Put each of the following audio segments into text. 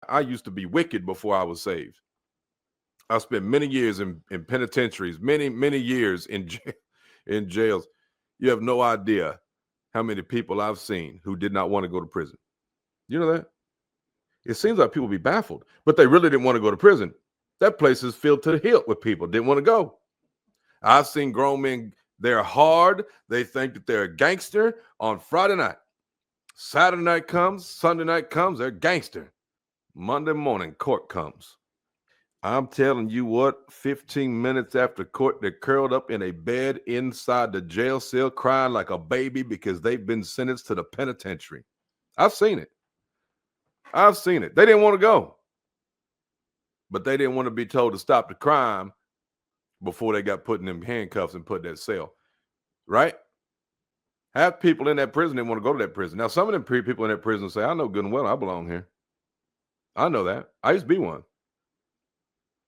I used to be wicked before I was saved. I spent many years in penitentiaries, many years in jails. You have no idea how many people I've seen who did not want to go to prison. You know that? It seems like people be baffled, but they really didn't want to go to prison. That place is filled to the hilt with people didn't want to go. I've seen grown men, they're hard. They think that they're a gangster on Friday night. Saturday night comes, Sunday night comes, they're gangster. Monday morning, court comes. I'm telling you what, 15 minutes after court, they're curled up in a bed inside the jail cell crying like a baby because they've been sentenced to the penitentiary. I've seen it. I've seen it. They didn't want to go, but they didn't want to be told to stop the crime before they got put in them handcuffs and put in that cell, right? Half people in that prison didn't want to go to that prison. Now, some of them people in that prison say, I know good and well I belong here. I know that. I used to be one.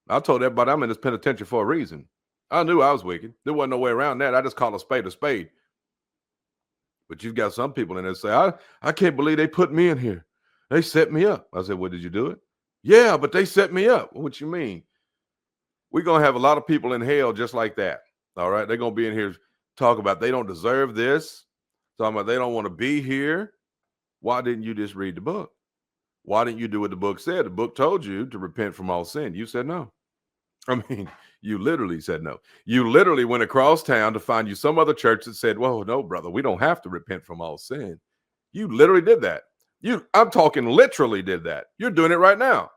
I told everybody I'm in this penitentiary for a reason. I knew I was wicked. There wasn't no way around that. I just call a spade a spade. But you've got some people in there say, I can't believe they put me in here. They set me up. I said, well, did you do it? Yeah, but they set me up. What you mean? We're going to have a lot of people in hell just like that. All right. They're going to be in here talking about they don't deserve this. Talking about they don't want to be here. Why didn't you just read the book? Why didn't you do what the book said? The book told you to repent from all sin. You said no. I mean, you literally said no. You literally went across town to find you some other church that said, well, no, brother, we don't have to repent from all sin. You literally did that. I'm talking literally did that. You're doing it right now.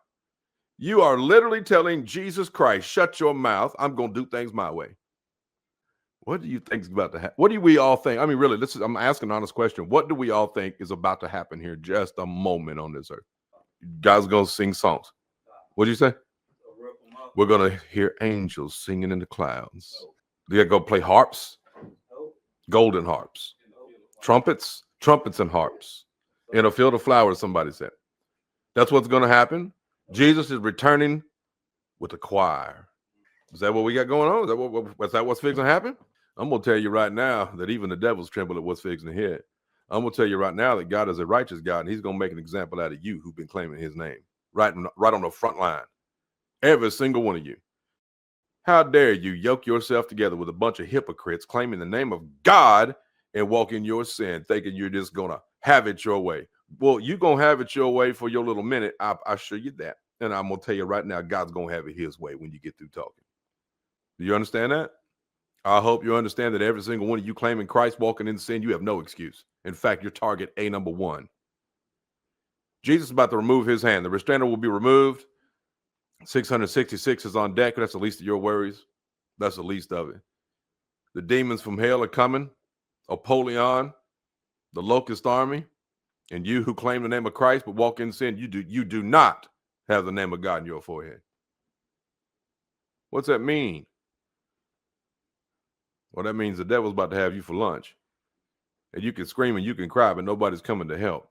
You are literally telling Jesus Christ, shut your mouth. I'm going to do things my way. What do you think is about to happen? What do we all think? I mean, really, I'm asking an honest question. What do we all think is about to happen here? Just a moment on this earth. God's going to sing songs. What did you say? We're going to hear angels singing in the clouds. They're going to play harps, golden harps, trumpets and harps in a field of flowers, somebody said. That's what's going to happen. Jesus is returning with a choir. Is that what we got going on? Is that what's fixing to happen? I'm going to tell you right now that even the devils tremble at what's fixing to hit. I'm going to tell you right now that God is a righteous God, and he's going to make an example out of you who've been claiming his name right on the front line. Every single one of you. How dare you yoke yourself together with a bunch of hypocrites claiming the name of God and walk in your sin, thinking you're just going to have it your way. Well, you're going to have it your way for your little minute. I assure you that. And I'm going to tell you right now, God's going to have it his way when you get through talking. Do you understand that? I hope you understand that every single one of you claiming Christ, walking in sin, you have no excuse. In fact, your target, number one. Jesus is about to remove his hand. The restrainer will be removed. 666 is on deck. That's the least of your worries. That's the least of it. The demons from hell are coming. Apollyon, the locust army, and you who claim the name of Christ but walk in sin, you do not have the name of God in your forehead. What's that mean? Well, that means the devil's about to have you for lunch. And you can scream and you can cry, but nobody's coming to help.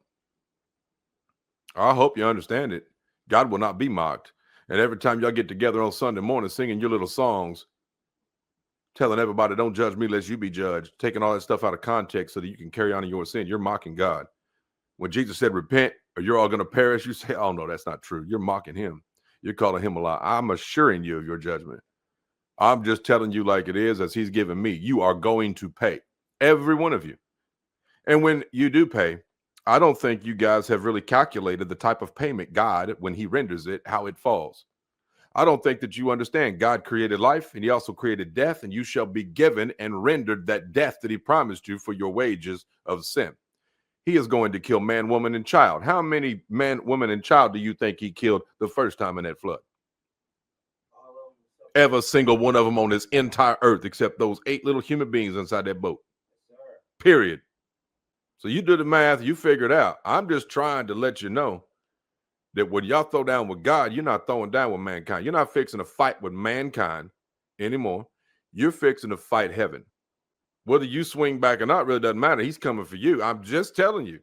I hope you understand it. God will not be mocked. And every time y'all get together on Sunday morning singing your little songs, telling everybody, don't judge me lest you be judged, taking all that stuff out of context so that you can carry on in your sin, you're mocking God. When Jesus said, repent or you're all going to perish, you say, oh, no, that's not true. You're mocking him. You're calling him a lie. I'm assuring you of your judgment. I'm just telling you like it is, as he's given me. You are going to pay, every one of you. And when you do pay, I don't think you guys have really calculated the type of payment God, when he renders it, how it falls. I don't think that you understand. God created life and he also created death, and you shall be given and rendered that death that he promised you for your wages of sin. He is going to kill man, woman, and child. How many man, woman, and child do you think he killed the first time in that flood? Every single one of them on this entire earth, except those 8 little human beings inside that boat. Period. So you do the math, you figure it out. I'm just trying to let you know that when y'all throw down with God, you're not throwing down with mankind. You're not fixing to fight with mankind anymore. You're fixing to fight heaven. Whether you swing back or not really doesn't matter. He's coming for you. I'm just telling you.